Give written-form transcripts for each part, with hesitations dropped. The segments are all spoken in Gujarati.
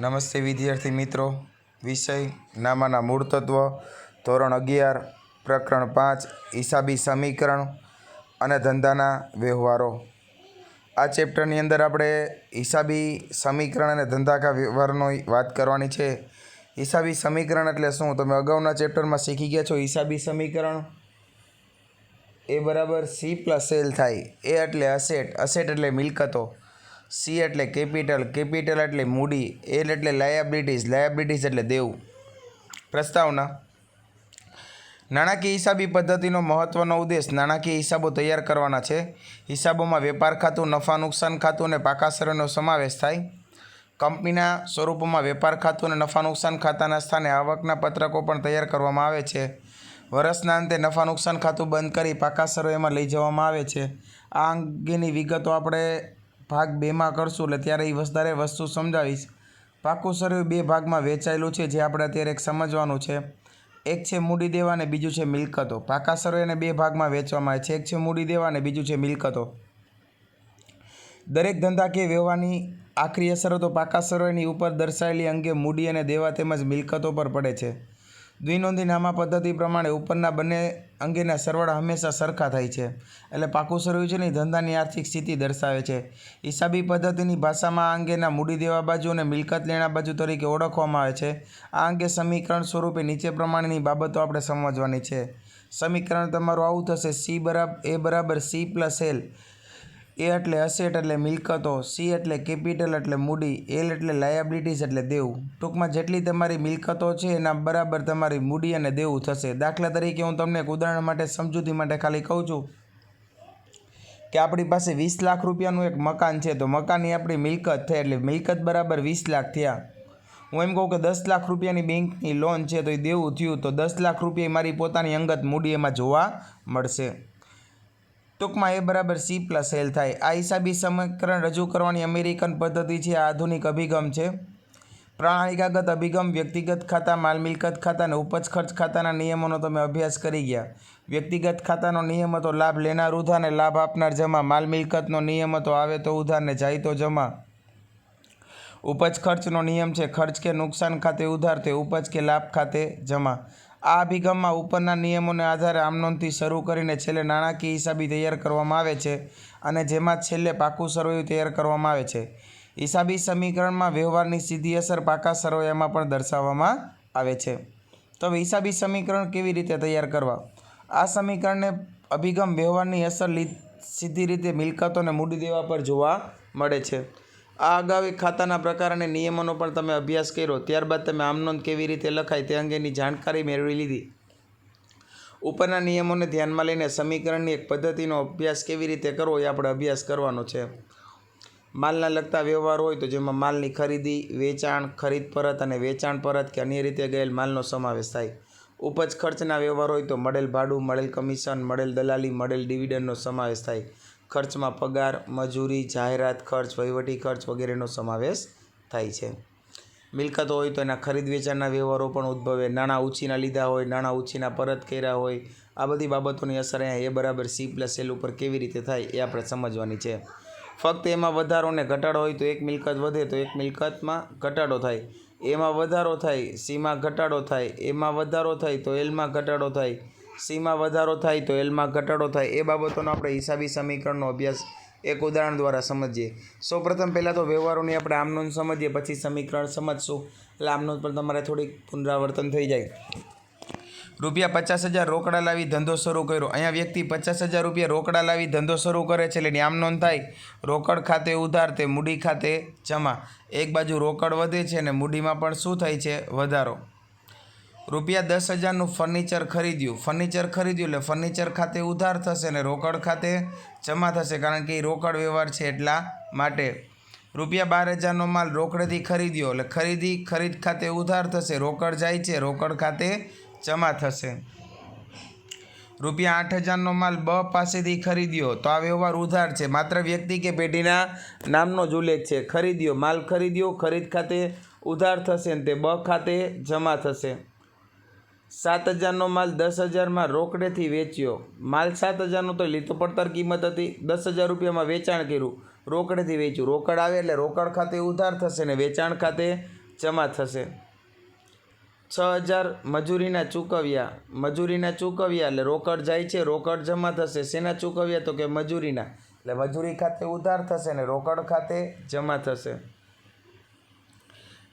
નમસ્તે વિદ્યાર્થી મિત્રો, વિષય નામાના મૂળ તત્વ, ધોરણ 11, પ્રકરણ 5, હિસાબી સમીકરણ અને ધંધાના વ્યવહારો. આ ચેપ્ટરની અંદર આપણે હિસાબી સમીકરણ અને ધંધાકા વ્યવહારનો વાત કરવાની છે. હિસાબી સમીકરણ એટલે શું? તમે અગાઉના ચેપ્ટરમાં શીખી ગયા છો. હિસાબી સમીકરણ એ બરાબર સી પ્લસ એલ થાય. એ એટલે અસેટ, અસેટ એટલે મિલકતો, સી એટલે કેપિટલ, કેપિટલ એટલે મૂડી, એલ એટલે લાયબિલિટીઝ, લાયબિલિટીઝ એટલે દેવું. પ્રસ્તાવના: નાણાકીય હિસાબી પદ્ધતિનો મહત્વનો ઉદ્દેશ નાણાકીય હિસાબો તૈયાર કરવાના છે. હિસાબોમાં વેપાર ખાતું, નફા નુકસાન ખાતું અને પાકા સરનો સમાવેશ થાય. કંપનીના સ્વરૂપોમાં વેપાર ખાતું અને નફા નુકસાન ખાતાના સ્થાને આવકના પત્રકો પણ તૈયાર કરવામાં આવે છે. વર્ષના અંતે નફા નુકસાન ખાતું બંધ કરી પાકા સરો એમાં લઈ જવામાં આવે છે. આ અંગેની વિગતો આપણે ભાગ 2માં કરશું, એટલે ત્યારે એ વધારે વસ્તુ સમજાવીશ. પાકું સરવૈયું 2 ભાગમાં વહેંચાયેલું છે, જે આપણે અત્યારે એક સમજવાનું છે. એક છે મૂડી દેવા અને બીજું છે મિલકતો. પાકા સરવૈયાને 2 ભાગમાં વહેંચવામાં આવે છે. એક છે મૂડી દેવા અને બીજું છે મિલકતો. દરેક ધંધાકીય વ્યવહારની આખરી અસરો તો પાકા સરવૈયાની ઉપર દર્શાવેલી અંગે મૂડી અને દેવા તેમજ મિલકતો પર પડે છે. દ્વિનોંધી નામા પદ્ધતિ પ્રમાણે ઉપરના બંને અંગેના સરવાળા હંમેશા સરખા થાય છે. એટલે પાકું સરવૈયું છે ને એ ધંધાની આર્થિક સ્થિતિ દર્શાવે છે. હિસાબી પદ્ધતિની ભાષામાં આ અંગેના મૂડી દેવા બાજુ અને મિલકત લેણા બાજુ તરીકે ઓળખવામાં આવે છે. આ અંગે સમીકરણ સ્વરૂપે નીચે પ્રમાણેની બાબતો આપણે સમજવાની છે. સમીકરણ તમારું આવું થશે: એ બરાબર સી પ્લસ એલ. એ એટલે અસેટ એટલે મિલકતો, સી એટલે કેપિટલ એટલે મૂડી, એલ એટલે લાયબિલિટીઝ એટલે દેવું. ટૂંકમાં જેટલી તમારી મિલકતો છે એના બરાબર તમારી મૂડી અને દેવું થશે. દાખલા તરીકે હું તમને એક ઉદાહરણ માટે સમજૂતી માટે ખાલી કહું છું કે આપણી પાસે 20 લાખ રૂપિયાનું એક મકાન છે, તો મકાનની આપણી મિલકત થઈ, એટલે મિલકત બરાબર 20 લાખ થયા. હું એમ કહું કે 10 લાખ રૂપિયાની બેંકની લોન છે, તો એ દેવું થયું, તો 10 લાખ રૂપિયા મારી પોતાની અંગત મૂડી એમાં જોવા મળશે. ટૂંકમાં એ બરાબર સી પ્લસ એલ થાય. આ હિસાબી સમીકરણ રજૂ કરવાની અમેરિકન પદ્ધતિ છે. આ આધુનિક અભિગમ છે. પ્રણાલિકાગત અભિગમ વ્યક્તિગત ખાતા, માલ મિલકત ખાતા અને ઉપજ ખર્ચ ખાતાના નિયમોનો તમે અભ્યાસ કરી ગયા. વ્યક્તિગત ખાતાનો નિયમ હતો લાભ લેનાર ઉધાર ને લાભ આપનાર જમા. માલ મિલકતનો નિયમ હતો આવે તો ઉધાર ને જાય તો જમા. ઉપજ ખર્ચનો નિયમ છે ખર્ચ કે નુકસાન ખાતે ઉધાર તે ઉપજ કે લાભ ખાતે જમા. આ અભિગમમાં ઉપરના નિયમોને આધારે આમનોંધથી શરૂ કરીને છેલ્લે નાણાકીય હિસાબી તૈયાર કરવામાં આવે છે, અને જેમાં છેલ્લે પાકું સરવૈયું તૈયાર કરવામાં આવે છે. હિસાબી સમીકરણમાં વ્યવહારની સીધી અસર પાકા સરવૈયામાં પણ દર્શાવવામાં આવે છે. તો હવે હિસાબી સમીકરણ કેવી રીતે તૈયાર કરવા? આ સમીકરણને અભિગમ વ્યવહારની અસર સીધી રીતે મિલકતો અને મૂડી દેવા પર જોવા મળે છે. આ અગાઉ એક ખાતાના પ્રકાર અને નિયમોનો પણ તમે અભ્યાસ કર્યો. ત્યારબાદ તમે આમનોંધ કેવી રીતે લખાય તે અંગેની જાણકારી મેળવી લીધી. ઉપરના નિયમોને ધ્યાનમાં લઈને સમીકરણની એક પદ્ધતિનો અભ્યાસ કેવી રીતે કરવો એ આપણે અભ્યાસ કરવાનો છે. માલના લગતા વ્યવહાર હોય તો જેમાં માલની ખરીદી, વેચાણ, ખરીદ પરત અને વેચાણ પરત કે અન્ય રીતે ગયેલ માલનો સમાવેશ થાય. ઉપજ ખર્ચના વ્યવહાર હોય તો મળેલ ભાડું, મળેલ કમિશન, મળેલ દલાલી, મળેલ ડિવિડન્ડનો સમાવેશ થાય. ખર્ચમાં પગાર, મજૂરી, જાહેરાત ખર્ચ, વહીવટી ખર્ચ વગેરેનો સમાવેશ થાય છે. મિલકતો હોય તો એના ખરીદ વેચાણના વ્યવહારો પણ ઉદ્ભવે. નાણાં ઉછીના લીધા હોય, નાણાં ઉછીના પરત કર્યા હોય, આ બધી બાબતોની અસર અહીંયા એ બરાબર સી પ્લસ એલ ઉપર કેવી રીતે થાય એ આપણે સમજવાની છે. ફક્ત એમાં વધારો ને ઘટાડો હોય તો એક મિલકત વધે તો એક મિલકતમાં ઘટાડો થાય. એમાં વધારો થાય, સીમાં ઘટાડો થાય, એમાં વધારો થાય તો એલમાં ઘટાડો થાય, સીમાં વધારો થાય તો એલમાં ઘટાડો થાય. એ બાબતોનો આપણે હિસાબી સમીકરણનો અભ્યાસ એક ઉદાહરણ દ્વારા સમજીએ. સૌપ્રથમ પહેલાં તો વ્યવહારોની આપણે આમનોંધ સમજીએ, પછી સમીકરણ સમજશું. એટલે આમનોંધ પણ તમારે થોડીક પુનરાવર્તન થઈ જાય. ₹50,000 રોકડા લાવી ધંધો શરૂ કર્યો. અહીંયા વ્યક્તિ ₹50,000 રોકડા લાવી ધંધો શરૂ કરે છે, એટલે એની આમનોંધ થાય. રોકડ ખાતે ઉધાર તે મૂડી ખાતે જમા. એક બાજુ રોકડ વધે છે અને મૂડીમાં પણ શું થાય છે? વધારો. ₹10,000નું ફર્નિચર ખરીદ્યું. ફર્નિચર ખરીદ્યું એટલે ફર્નિચર ખાતે ઉધાર થશે અને રોકડ ખાતે જમા થશે, કારણ કે એ રોકડ વ્યવહાર છે એટલા માટે. ₹12,000નો માલ રોકડેથી ખરીદ્યો એટલે ખરીદ ખાતે ઉધાર થશે, રોકડ જાય છે, રોકડ ખાતે જમા થશે. ₹8,000નો માલ બ પાસેથી ખરીદ્યો, તો આ વ્યવહાર ઉધાર છે, માત્ર વ્યક્તિ કે પેઢીના નામનો જ ઉલ્લેખ છે. ખરીદ્યો, માલ ખરીદ્યો, ખરીદ ખાતે ઉધાર થશે અને તે બ ખાતે જમા થશે. ₹7,000નો માલ ₹10,000માં રોકડેથી વેચ્યો. માલ ₹7,000નો તો લીધો પડતર કિંમત હતી, ₹10,000માં વેચાણ કર્યું, રોકડેથી વેચ્યું. રોકડ આવે એટલે રોકડ ખાતે ઉધાર થશે ને વેચાણ ખાતે જમા થશે. 6000 મજૂરીના ચૂકવ્યા એટલે રોકડ જાય છે, રોકડ જમા થશે. શેના ચૂકવ્યા? તો કે મજૂરીના, એટલે મજૂરી ખાતે ઉધાર થશે ને રોકડ ખાતે જમા થશે.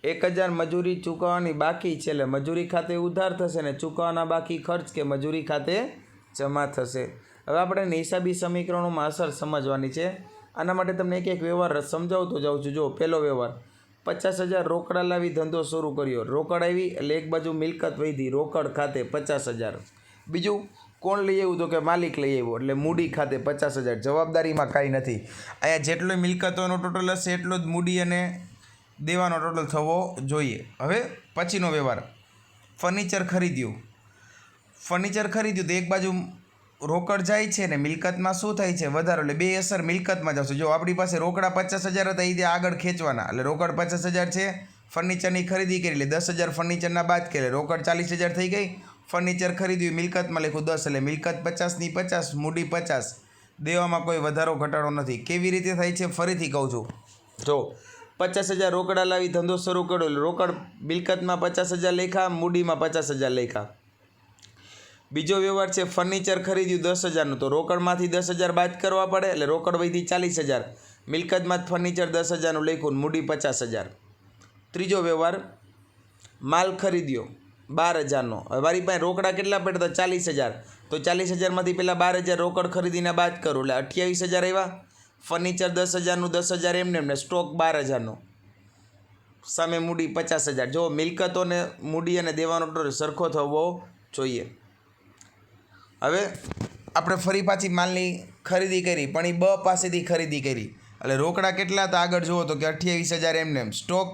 1000 મજૂરી ચૂકવવાની બાકી છે એટલે મજૂરી ખાતે ઉધાર થશે ને ચૂકવવાના બાકી ખર્ચ કે મજૂરી ખાતે જમા થશે. હવે આપણે હિસાબી સમીકરણોમાં અસર સમજવાની છે. આના માટે તમને એક એક વ્યવહાર સમજાવતો જાઉં છું. જો પહેલો વ્યવહાર, 50,000 રોકડા લાવી ધંધો શરૂ કર્યો. રોકડ આવી એટલે એક બાજુ મિલકત વધી, રોકડ ખાતે 50,000. બીજું કોણ લઈ આવ્યું? તો કે માલિક લઈ આવ્યો એટલે મૂડી ખાતે 50,000. જવાબદારીમાં કાંઈ નથી. અહીંયા જેટલો મિલકતોનો ટોટલ હશે એટલો જ મૂડી અને દેવાનો ટોટલ થવો જોઈએ. હવે પછીનો વ્યવહાર, ફર્નિચર ખરીદ્યું તો એક બાજુ રોકડ જાય છે ને મિલકતમાં શું થાય છે? વધારો, એટલે બે અસર મિલકતમાં જ આવશે. જો આપણી પાસે રોકડા 50,000 હતા એ આગળ ખેંચવાના, એટલે રોકડ 50,000 છે, ફર્નિચરની ખરીદી કરી એટલે 10,000 ફર્નિચરના બાદ કરે, રોકડ 40,000 થઈ ગઈ. ફર્નિચર ખરીદ્યું મિલકતમાં લખ્યું 10 એટલે મિલકત 50ની 50, મૂડી 50. દેવામાં કોઈ વધારો ઘટાડો નથી. કેવી રીતે થાય છે? ફરીથી કહું છું. જો 50,000 રોકડા લાવી ધંધો શરૂ કર્યો એટલે રોકડ મિલકતમાં 50,000 લખ્યા, મૂડીમાં 50,000 લખ્યા. બીજો વ્યવહાર છે ફર્નિચર ખરીદ્યું 10,000નું, તો રોકડમાંથી 10,000 બાદ કરવા પડે એટલે રોકડ વધી 40,000, મિલકતમાં ફર્નિચર 10,000નું લખ્યું, મૂડી 50,000. ત્રીજો વ્યવહાર, માલ ખરીદ્યો 12,000નો. હવે મારી પાસે રોકડા કેટલા પડ્યા? તો 40,000. તો 40,000માંથી પહેલાં 12,000 રોકડ ખરીદીને બાદ કરું એટલે 28,000 આવ્યા. ફર્નિચર 10,000નું 10,000 એમને ને સ્ટોક 12,000નો, સામે મૂડી 50,000. જો મિલકતોને મૂડી અને દેવાનો ટોટલ સરખો થવો જોઈએ. હવે આપણે ફરી પાછી માલની ખરીદી કરી પણ એ બ પાસેથી ખરીદી કરી એટલે રોકડા કેટલા હતા આગળ જુઓ તો કે 28,000 એમને એમ, સ્ટોક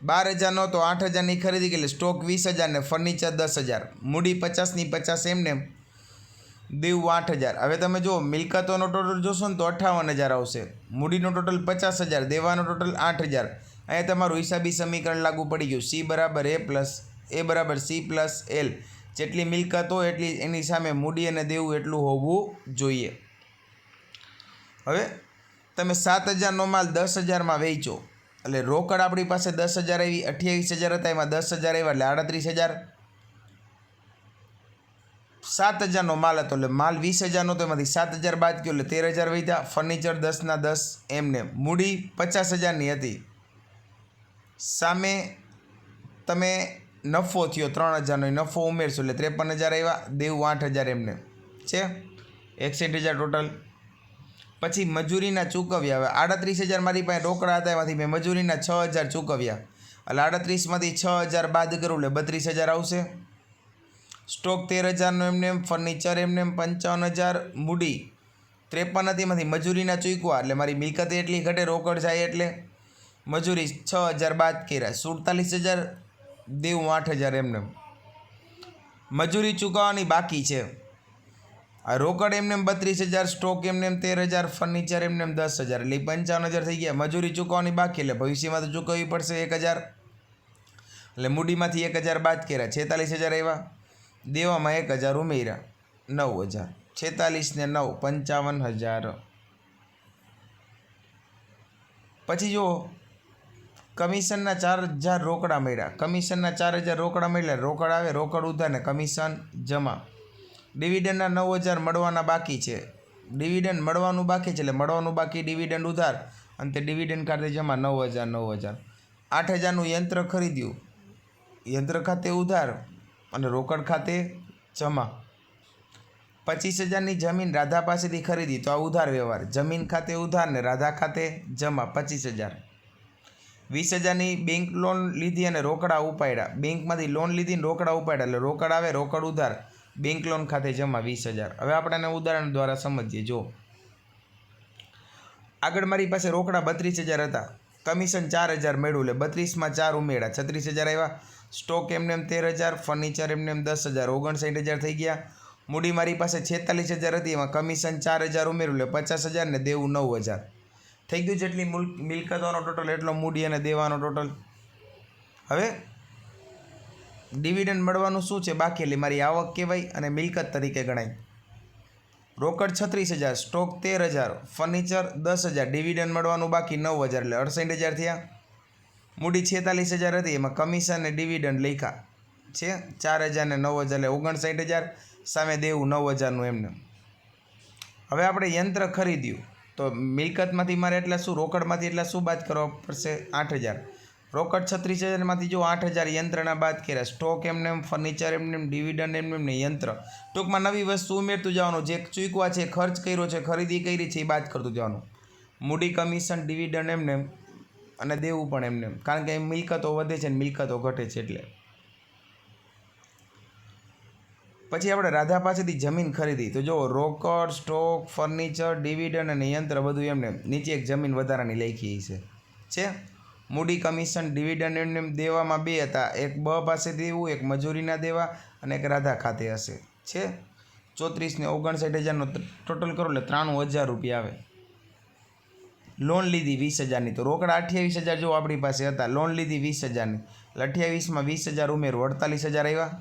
12,000નો તો 8,000ની ખરીદી કરી એટલે સ્ટોક 20,000 ને ફર્નિચર 10,000, મૂડી 50ની 50 એમને એમ, દેવું 8,000. હવે તમે જુઓ મિલકતોનો ટોટલ જોશો ને તો 58,000 આવશે, મૂડીનો ટોટલ 50,000, દેવાનો ટોટલ 8,000. અહીંયા તમારું હિસાબી સમીકરણ લાગુ પડી ગયું. C બરાબર A બરાબર C પ્લસ L. જેટલી મિલકત હોય એટલી એની સામે મૂડી અને દેવું એટલું હોવું જોઈએ. હવે તમે 7,000નો માલ 10,000માં વેચો એટલે રોકડ આપણી પાસે 10,000 આવી, 28,000 હતા એમાં 10,000 આવ્યા એટલે 38,000. 7,000નો માલ હતો એટલે માલ 20,000નો તો એમાંથી 7,000 બાદ ગયો એટલે 13,000 વધ્યા. ફર્નિચર 10ના 10 એમને, મૂડી 50,000ની હતી, સામે તમે નફો થયો 3,000નો નફો ઉમેરશો એટલે 53,000 આવ્યા, દેવું 8,000 એમને છે, 61,000 ટોટલ. પછી મજૂરીના ચૂકવ્યા. હવે 38,000 મારી પાસે રોકડા હતા એમાંથી મેં મજૂરીના 6,000 ચૂકવ્યા એટલે 38માંથી 6,000 બાદ કરું એટલે 32,000 આવશે. સ્ટોક 13,000નો એમને એમ, ફર્નિચર એમને એમ 55,000, મૂડી 53 હતી એમાંથી મજૂરીના ચૂકવા એટલે મારી મિલકત એટલી ઘટે, રોકડ જાય એટલે મજૂરી 6,000 બાદ કર્યા, 47,000, દેવું 8,000 એમને. મજૂરી ચૂકવવાની બાકી છે. આ રોકડ એમને 32,000, સ્ટોક એમને 13,000, ફર્નિચર એમને 10,000 એટલે 55,000 થઈ ગયા. મજૂરી ચૂકવવાની બાકી એટલે ભવિષ્યમાં તો ચૂકવવી પડશે 1,000 એટલે મૂડીમાંથી 1,000 બાદ કર્યા, 46,000 આવ્યા, દેવામાં 1,000 ઉમેર્યા, 9,000. 46 ને 9 55,000. પછી જો કમિશનના 4,000 રોકડા મળ્યા, કમિશનના 4,000 રોકડા મળ્યા, રોકડ આવે, રોકડ ઉધાર ને કમિશન જમા. ડિવિડન્ડના 9,000 મળવાના બાકી છે, ડિવિડન્ડ મળવાનું બાકી છે એટલે મળવાનું બાકી ડિવિડન્ડ ઉધાર અને તે ડિવિડન્ડ ખાતે જમા 9,000. 8,000નું યંત્ર ખરીદ્યું, યંત્ર ખાતે ઉધાર અને રોકડ ખાતે જમા. 25,000ની જમીન રાધા પાસેથી ખરીદી તો આ ઉધાર વ્યવહાર, જમીન ખાતે ઉધાર ને રાધા ખાતે જમા 25,000. 20,000ની બેંક લોન લીધી અને રોકડા ઉપાડ્યા, બેંકમાંથી લોન લીધી ને રોકડા ઉપાડ્યા એટલે રોકડ આવે, રોકડ ઉધાર, બેંક લોન ખાતે જમા 20,000. હવે આપણે ઉદાહરણ દ્વારા સમજીએ. જો આગળ મારી પાસે રોકડા 32,000 હતા, કમિશન 4,000 મળ્યું એટલે 32માં 4 ઉમેર્યા, 36,000 આવ્યા. સ્ટોક એમને 13,000, ફર્નિચર એમને 10,000, 59,000 થઈ ગયા. મૂડી મારી પાસે 46,000 હતી એમાં કમિશન 4,000 ઉમેર્યું એટલે 50,000 ને દેવું 9,000 થઈ ગયું. જેટલી મિલકતોનો ટોટલ એટલો મૂડી અને દેવાનો ટોટલ. હવે ડિવિડન્ડ મળવાનું શું છે બાકી એટલે મારી આવક કહેવાય અને મિલકત તરીકે ગણાય. રોકડ 36,000, સ્ટોક 13,000, ફર્નિચર 10,000, ડિવિડન્ડ મળવાનું બાકી 9,000 એટલે 68,000 થયા. મૂડી 46,000 હતી, એમાં કમિશન અને ડિવિડન્ડ લખ્યા છે 4,000 ને 9,000 એટલે 59,000, સામે દેવું 9,000નું એમને. હવે આપણે યંત્ર ખરીદ્યું તો મિલકતમાંથી મારે એટલા શું, રોકડમાંથી એટલા શું બાદ કરવા પડશે? 8,000. રોકડ 36,000માંથી જો 8,000 યંત્રના બાદ કર્યા. સ્ટોક એમને એમ, ફર્નિચર એમને એમ, ડિવિડન્ડ એમને એમ ને યંત્ર. ટૂંકમાં નવી વસ્તુ ઉમેરતું જવાનું, જે ચૂકવા છે, ખર્ચ કર્યો છે, ખરીદી કરી છે એ બાદ કરતું જવાનું. મૂડી, કમિશન, ડિવિડન્ડ એમને એમ અને દેવું પણ એમને એમ, કારણ કે મિલકતો વધે છે ને મિલકતો ઘટે છે એટલે. પછી આપણે રાધા પાસેથી જમીન ખરીદી તો જો રોકડ, સ્ટોક, ફર્નિચર, ડિવિડન્ડ અને યંત્ર બધું એમને નીચે એક જમીન વધારાની લખી છે. મૂડી, કમિશન, ડિવિડન્ડ એમને દેવામાં 2 હતા, એક બ પાસે દેવું, એક મજૂરીના દેવા અને એક રાધા ખાતે હશે છે. 34 ને 59,000નો ટોટલ કરો એટલે 93,000 રૂપિયા આવે. લોન લીધી 20,000ની, તો રોકડા 28,000 જો આપણી પાસે હતા, લોન લીધી 20,000ની એટલે 28માં 20,000 ઉમેરો 48,000 આવ્યા.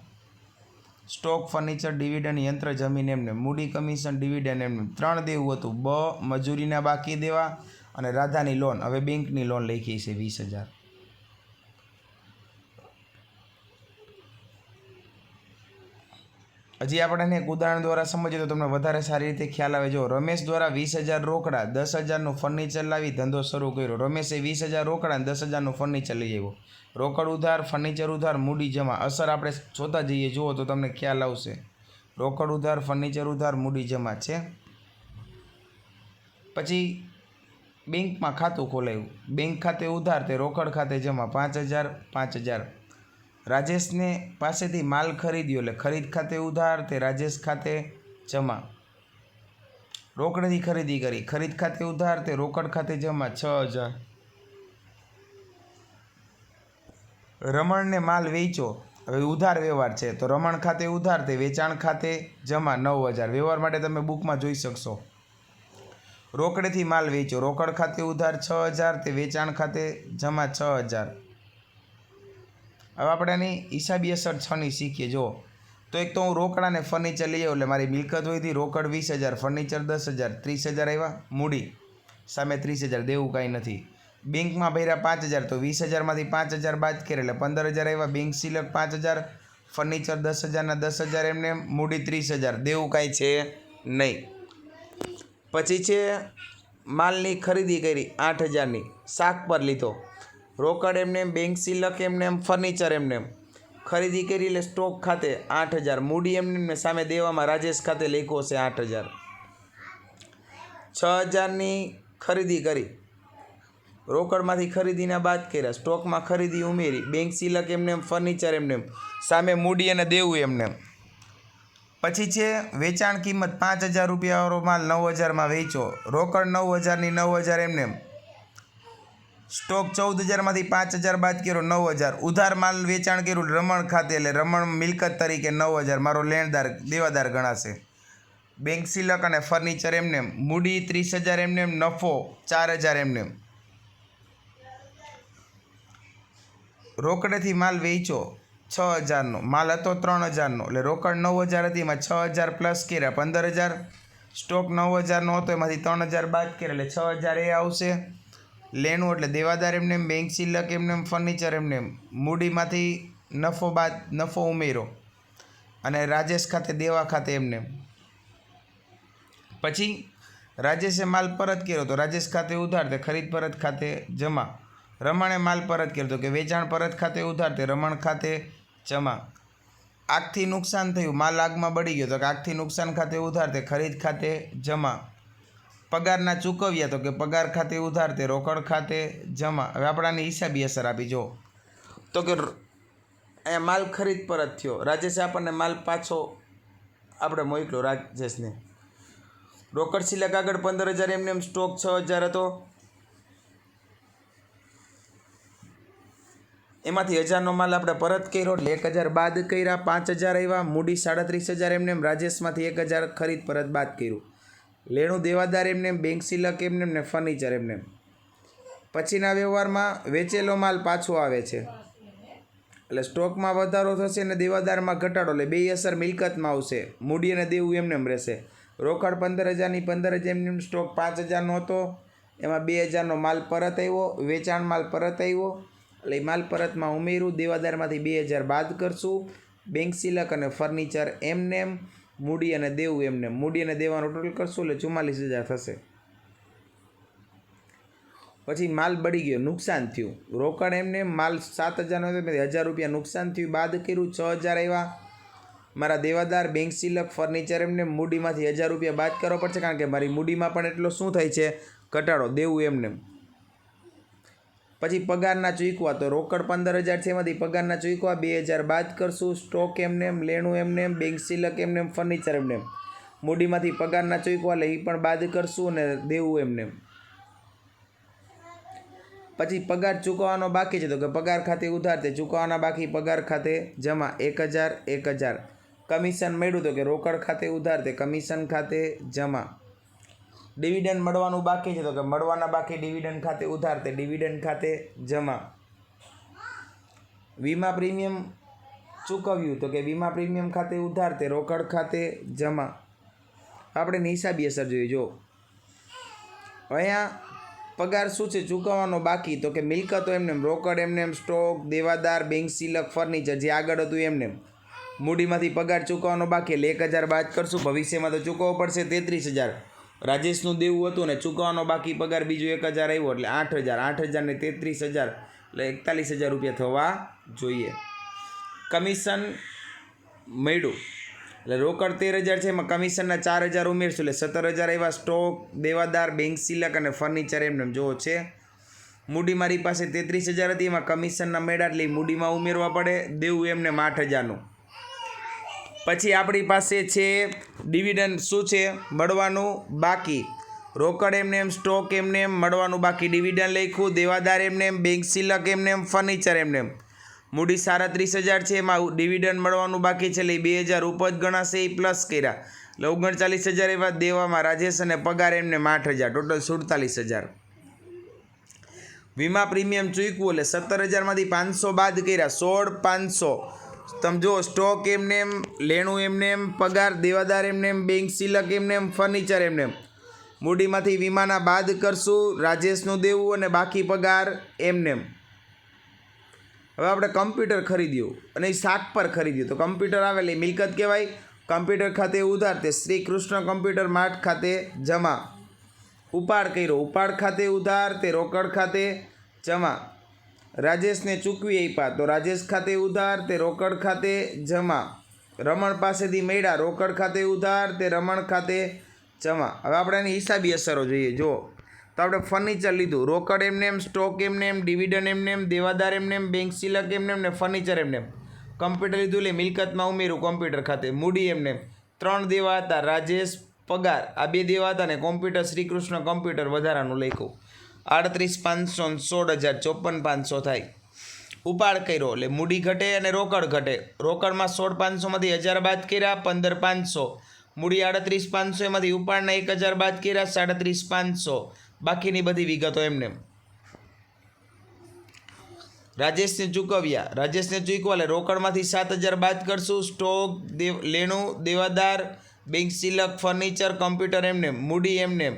સ્ટોક, ફર્નિચર, ડિવિડન્ડ, યંત્ર, જમીન એમને, મૂડી, કમિશન, ડિવિડન્ડ એમને 3 દેવું હતું, બ મજૂરીના બાકી દેવા અને રાધાની લોન. હવે બેંકની લોન લખી છે 20,000. હજી આપણે એક ઉદાહરણ દ્વારા સમજીએ તો તમને વધારે સારી રીતે ખ્યાલ આવે. જો રમેશ દ્વારા 20,000 રોકડા 10,000નું ફર્નિચર લાવી ધંધો શરૂ કર્યો. રમેશે 20,000 રોકડા અને 10,000નું ફર્નિચર લઈ આવ્યો. રોકડ ઉધાર, ફર્નિચર ઉધાર, મૂડી જમા. અસર આપણે જોતા જઈએ, જુઓ તો તમને ખ્યાલ આવશે. રોકડ ઉધાર, ફર્નિચર ઉધાર, મૂડી જમા છે. પછી બેંકમાં ખાતું ખોલાવ્યું. બેંક ખાતે ઉધાર તે રોકડ ખાતે જમા 5,000 5,000. રાજેશને પાસેથી માલ ખરીદ્યો એટલે ખરીદ ખાતે ઉધાર તે રાજેશ ખાતે જમા. રોકડથી ખરીદી કરી, ખરીદ ખાતે ઉધાર તે રોકડ ખાતે જમા 6,000. રમણને માલ વેચ્યો, હવે ઉધાર વ્યવહાર છે તો રમણ ખાતે ઉધાર તે વેચાણ ખાતે જમા 9,000. વ્યવહાર માટે તમે બુકમાં જોઈ શકશો. રોકડેથી માલ વેચ્યો, રોકડ ખાતે ઉધાર 6,000 તે વેચાણ ખાતે જમા 6,000. હવે આપણે આની હિસાબી અસર 6ની શીખીએ. જો તો એક તો હું રોકડા ને ફર્નિચર લઈ આવ્યો એટલે મારી મિલકત હોય હતી રોકડ 20,000, ફર્નિચર 10,000, 30,000 આવ્યા. મૂડી સામે 30,000, દેવું કાંઈ નથી. બેંકમાં ભર્યા 5,000 તો 20,000માંથી 5,000 બાદ કરે એટલે 15,000 આવ્યા. બેંક સિલક 5,000, ફર્નિચર 10,000 ના 10,000 એમને, મૂડી 30,000, દેવું કાંઈ છે નહીં. પછી છે માલની ખરીદી કરી 8,000ની, શાક પર લીધો. રોકડ એમને એમ, બેંક સિલક એમને એમ, ફર્નિચર એમને એમ. ખરીદી કરી એટલે સ્ટોક ખાતે 8,000, મૂડી એમને એમ, સામે દેવામાં રાજેશ ખાતે લખ્યો છે 8,000. 6,000ની ખરીદી કરી, રોકડમાંથી ખરીદીના બાદ કર્યા, સ્ટોકમાં ખરીદી ઉમેરી, બેંક સિલક એમને એમ, ફર્નિચર એમને એમ, સામે મૂડી અને દેવું એમને એમ. પછી છે વેચાણ કિંમત 5,000 રૂપિયાવાળો માલ 9,000માં વેચો. રોકડ 9,000ની 9,000 એમને એમ. સ્ટોક 14,000માંથી 5,000 બાદ કર્યો 9,000. ઉધાર માલ વેચાણ કર્યું રમણ ખાતે એટલે રમણ મિલકત તરીકે 9,000 મારો લેણદાર દેવાદાર ગણાશે. બેંક સિલક અને ફર્નિચર એમને એમ. મૂડી 30,000 એમને એમ, નફો 4,000 એમને એમ. રોકડેથી માલ વેચો 6,000નો, માલ હતો 3,000નો એટલે રોકડ 9,000 હતી, એમાં 6,000 પ્લસ કર્યા 15,000. સ્ટોક 9,000નો હતો, એમાંથી 3,000 બાદ કર્યા એટલે 6,000 એ આવશે. લેણું એટલે દેવાદાર એમને એમ, બેંક સિલક એમને એમ, ફર્નિચર એમને એમ. મૂડીમાંથી નફો ઉમેરો અને રાજેશ ખાતે દેવા ખાતે એમને એમ. પછી રાજેશે માલ પરત કર્યો તો રાજેશ ખાતે ઉધાર તે ખરીદ પરત ખાતે જમા. રમણે માલ પરત કર્યો તો કે વેચાણ પરત ખાતે ઉધાર તે રમણ ખાતે જમા. આગથી નુકસાન થયું, માલ આગમાં બળી ગયો તો કે આગથી નુકસાન ખાતે ઉધાર તે ખરીદ ખાતે જમા. પગારના ચૂકવ્યા તો કે પગાર ખાતે ઉધાર તે રોકડ ખાતે જમા. હવે આપણાની હિસાબી અસર આપી જો તો કે અહીંયા માલ ખરીદ પરત થયો, રાજેશે આપણને માલ પાછો આપણે મોકલ્યો રાજેશને. રોકડ સિલક આગળ 15,000 એમને એમ, સ્ટોક 6,000 હતો, એમાંથી 1,000નો માલ આપણે પરત કર્યો એટલે 1,000 બાદ કર્યા 5,000 આવ્યા. મૂડી 37,000 એમને એમ, રાજેશમાંથી 1,000 ખરીદ પરત બાદ કર્યું. લેણું દેવાદાર એમને એમ, બેંક સિલક એમને એમ ને ફર્નિચર એમને એમ. પછીના વ્યવહારમાં વેચેલો માલ પાછો આવે છે એટલે સ્ટોકમાં વધારો થશે અને દેવાદારમાં ઘટાડો, એટલે બે અસર મિલકતમાં આવશે. મૂડી અને દેવું એમને એમ રહેશે. રોકડ 15,000ની 15,000 એમને એમ, સ્ટોક 5,000નો હતો, એમાં 2,000નો માલ પરત આવ્યો, વેચાણ માલ પરત આવ્યો એટલે માલ પરતમાં ઉમેર્યું, દેવાદારમાંથી 2000 બાદ કરશું, બેંક સિલક અને ફર્નિચર એમનેમ, મૂડી અને દેવું એમનેમ. મૂડી અને દેવાનું ટોટલ કરશું એટલે 44000 થશે. પછી માલ બળી ગયો, નુકસાન થયું, રોકડ એમને માલ 7000 નો 1000 રૂપિયા નુકસાન થયું, બાદ કર્યું 6000 આવ્યા. મારા દેવાદાર, બેંક સિલક, ફર્નિચર એમને મૂડીમાંથી 1000 રૂપિયા બાદ કરવા પડશે, કારણ કે મારી મૂડીમાં પણ એટલો શું થાય છે, ઘટાડો, દેવું એમને. પછી પગારના ચૂકવા, તો રોકડ 15000 છે, એમાંથી પગારના ચૂકવા 2000 બાદ કરશું, સ્ટોક એમને, લેણું એમને, બેંક સિલક એમને, ફર્નિચર એમને, મૂડીમાંથી પગારના ચૂકવા એટલે એ પણ બાદ કરશું અને દેવું એમને. પછી પગાર ચૂકવવાનો બાકી છે, તો કે પગાર ખાતે ઉધાર, તે ચૂકવવાના બાકી પગાર ખાતે જમા 1000. કમિશન મળ્યું, તો કે રોકડ ખાતે ઉધાર, તે કમિશન ખાતે જમા. ડિવિડન્ડ મળવાનું બાકી છે, તો કે મળવાના બાકી ડિવિડન્ડ ખાતે ઉધાર, તે ડિવિડન્ડ ખાતે જમા. વીમા પ્રીમિયમ ચૂકવ્યું, તો કે વીમા પ્રીમિયમ ખાતે ઉધાર, તે રોકડ ખાતે જમા. આપણે હિસાબી અસર જોઈએ. જો અહીંયા પગાર શું છે, ચૂકવવાનો બાકી, તો કે મિલકતો એમને, રોકડ એમને, સ્ટોક, દેવાદાર, બેંક સિલક, ફર્નિચર જે આગળ હતું એમને. મૂડીમાંથી પગાર ચૂકવવાનો બાકી એટલે 1000 બાદ કરશું, ભવિષ્યમાં તો ચૂકવવો પડશે 33000. રાજેશનું દેવું હતું ને ચૂકવવાનો બાકી પગાર બીજું 1000 આવ્યો એટલે 8000 ને 33000 એટલે 41000 રૂપિયા થવા જોઈએ. કમિશન મળ્યું એટલે રોકડ 13000 છે, એમાં કમિશનના 4000 ઉમેરશું એટલે 17000 આવ્યા. સ્ટોક, દેવાદાર, બેંક સિલક અને ફર્નિચર એમને જો છે. મૂડી મારી પાસે 33000 હતી, એમાં કમિશનના મેળા એટલે મૂડીમાં ઉમેરવા પડે, દેવું એમને 8000નું. પછી આપણી પાસે છે ડિવિડન્ડ, શું છે, મળવાનું બાકી, રોકડ એમને, સ્ટોક એમને, મળવાનું બાકી, ડિવિડન્ડ લખ્યું, દેવાદાર એમને, બેંક સિલક એમને, ફર્નિચર એમને. મૂડી 37000 છે, એમાં ડિવિડન્ડ મળવાનું બાકી છે એટલે 2000 ઉપજ ગણાશે, એ પ્લસ કર્યા એટલે 39000 એવા દેવામાં રાજેશ અને પગાર એમને 8000, ટોટલ 47000. વીમા પ્રીમિયમ ચૂકવું એટલે 17000માંથી 500 બાદ કર્યા, 16500. તમે જો સ્ટોક એમને, લેણું એમને, પગાર દેવાદાર એમને, બેંક સિલક એમને, ફર્નિચર એમને. મૂડીમાંથી વીમાના બાદ કરશું, રાજેશનું દેવું અને બાકી પગાર એમને. હવે આપણે કમ્પ્યુટર ખરીદ્યું અને એ શાક પર ખરીદ્યું, તો કમ્પ્યુટર આવે એટલે મિલકત કહેવાય. કમ્પ્યુટર ખાતે ઉધાર, તે શ્રી કૃષ્ણ કમ્પ્યુટર માર્ટ ખાતે જમા. ઉપાડ કર્યો, ઉપાડ ખાતે ઉધાર, તે રોકડ ખાતે જમા. રાજેશને ચૂકવી આપ્યા, તો રાજેશ ખાતે ઉધાર, તે રોકડ ખાતે જમા. રમણ પાસેથી મળ્યા, રોકડ ખાતે ઉધાર, તે રમણ ખાતે જમા. હવે આપણે એની હિસાબી અસરો જોઈએ. જો તો આપણે ફર્નિચર લીધું, રોકડ એમને, સ્ટોક એમને, ડિવિડન્ડ એમને, દેવાદાર એમને, બેંક સિલક એમને ને ફર્નિચર એમને. કમ્પ્યુટર લીધું એટલે મિલકતમાં ઉમેર્યું કમ્પ્યુટર ખાતે. મૂડી એમને 3 દેવા હતા, રાજેશ, પગાર, આ 2 દેવા હતા ને કોમ્પ્યુટર શ્રી કૃષ્ણ કમ્પ્યુટર વધારાનું લખ્યું. 38500 16000 54500 થાય. ઉપાડ કર્યો એટલે મૂડી ઘટે અને રોકડ ઘટે. રોકડમાં 16500માંથી 1000 બાદ કર્યા, 15500. મૂડી 38500, એમાંથી ઉપાડના 1000 બાદ કર્યા, 37500. બાકીની બધી વિગતો એમને. રાજેશને ચૂકવ્યા, રાજેશને ચૂકવા એટલે રોકડમાંથી 7000 બાદ કરશું, સ્ટોક, લેણું, દેવાદાર, બેંક સિલક, ફર્નિચર, કમ્પ્યુટર એમને, મૂડી એમને.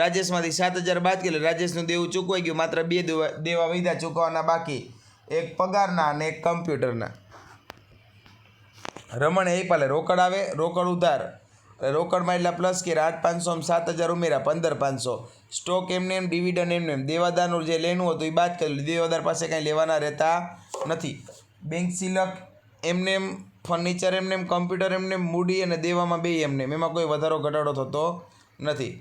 રાજેશમાંથી 7000 બાદ કરી રાજેશનું દેવું ચૂકવાઈ ગયું, માત્ર 2 દેવા વિધા ચૂકવવાના બાકી, એક પગારના અને એક કમ્પ્યુટરના. રમણ એ પાલે રોકડ આવે, રોકડ ઉધાર, રોકડમાં એટલા પ્લસ કર્યા, 8500 7000 ઉમેર્યા, 15500. સ્ટોક એમને, ડિવિડન્ડ એમને, દેવાદારનું જે લેણું હતું એ બાદ કર્યું, દેવાદાર પાસે કાંઈ લેવાના રહેતા નથી. બેંક સિલક એમને, ફર્નિચર એમને, કમ્પ્યુટર એમને, મૂડી અને દેવામાં 2 એમને, એમાં કોઈ વધારો ઘટાડો થતો નથી.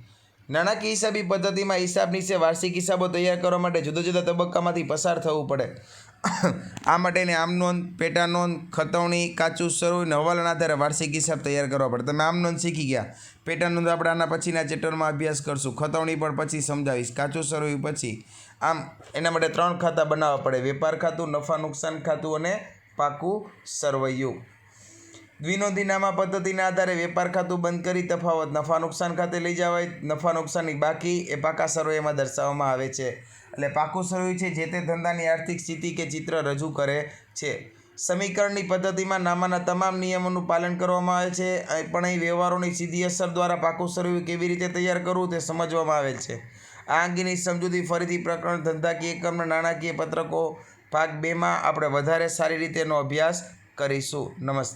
નાણાકીય હિસાબી પદ્ધતિમાં હિસાબ નીચે વાર્ષિક હિસાબો તૈયાર કરવા માટે જુદા જુદા તબક્કામાંથી પસાર થવું પડે. આ માટેને આમ નોંધ, પેટા નોંધ, ખતવણી, કાચું સરવૈયું, હવાલાના આધારે વાર્ષિક હિસાબ તૈયાર કરવા પડે. તમે આમ નોંધ શીખી ગયા, પેટા નોંધ આપણે આના પછીના ચેપ્ટરમાં અભ્યાસ કરશું, ખતવણી પણ પછી સમજાવીશ, કાચું સરવૈયું પછી. આમ એના માટે 3 ખાતા બનાવવા પડે, વેપાર ખાતું, નફા નુકસાન ખાતું અને પાકું સરવૈયું. દ્વિનોંધી નામા પદ્ધતિના આધારે વેપાર ખાતું બંધ કરી તફાવત નફા નુકસાન ખાતે લઈ જવાય. નફા નુકસાનની બાકી એ પાકા સરવૈયામાં દર્શાવવામાં આવે છે. એટલે પાકું સરવૈયું છે જે તે ધંધાની આર્થિક સ્થિતિ કે ચિત્ર રજૂ કરે છે. સમીકરણની પદ્ધતિમાં નામાના તમામ નિયમોનું પાલન કરવામાં આવે છે, પણ અહીં વ્યવહારોની સીધી અસર દ્વારા પાકું સરવૈયું કેવી રીતે તૈયાર કરવું તે સમજવામાં આવેલ છે. આ અંગેની સમજૂતી ફરીથી પ્રકરણ ધંધાકીય એકમના નાણાકીય પત્રકો ભાગ 2માં આપણે વધારે સારી રીતે એનો અભ્યાસ કરીશું. નમસ્તે.